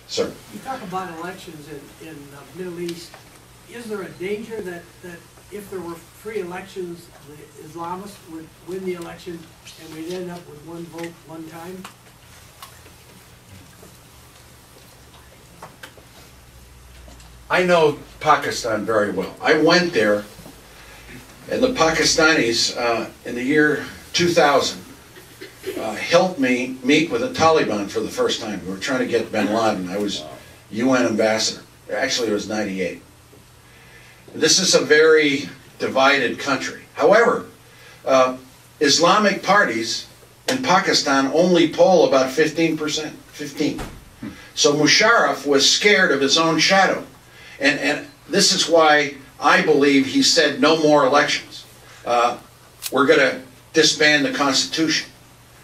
Sir. You talk about elections in the Middle East. Is there a danger that if there were free elections, the Islamists would win the election and we'd end up with one vote, one time? I know Pakistan very well. I went there, and the Pakistanis in the year 2000 helped me meet with the Taliban for the first time. We were trying to get bin Laden. I was UN ambassador. Actually, it was '98. This is a very divided country. However, Islamic parties in Pakistan only poll about 15%. 15. So Musharraf was scared of his own shadow. And this is why I believe he said no more elections. We're going to disband the Constitution.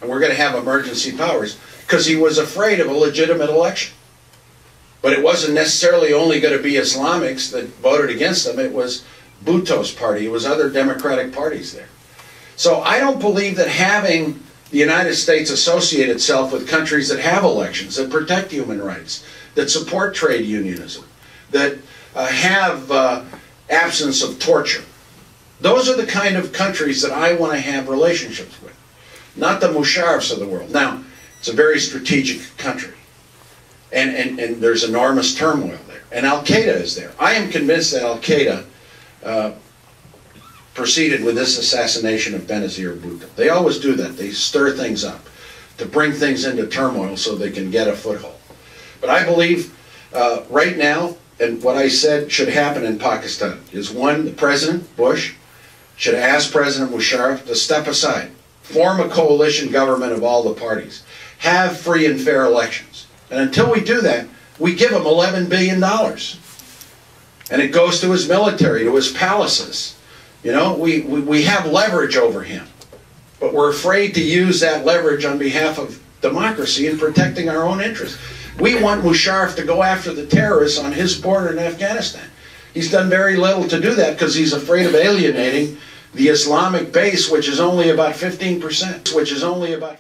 And we're going to have emergency powers. Because he was afraid of a legitimate election. But it wasn't necessarily only going to be Islamics that voted against him. It was Bhutto's party. It was other democratic parties there. So I don't believe that having the United States associate itself with countries that have elections, that protect human rights, that support trade unionism, that have absence of torture. Those are the kind of countries that I want to have relationships with, not the Musharrafs of the world. Now, it's a very strategic country, and there's enormous turmoil there, and Al-Qaeda is there. I am convinced that Al-Qaeda proceeded with this assassination of Benazir Bhutto. They always do that. They stir things up to bring things into turmoil so they can get a foothold. But I believe right now, and what I said should happen in Pakistan is, one, the President, Bush, should ask President Musharraf to step aside, form a coalition government of all the parties, have free and fair elections. And until we do that, we give him $11 billion. And it goes to his military, to his palaces. You know, we have leverage over him. But we're afraid to use that leverage on behalf of democracy and protecting our own interests. We want Musharraf to go after the terrorists on his border in Afghanistan. He's done very little to do that because he's afraid of alienating the Islamic base, which is only about 15%, which is only about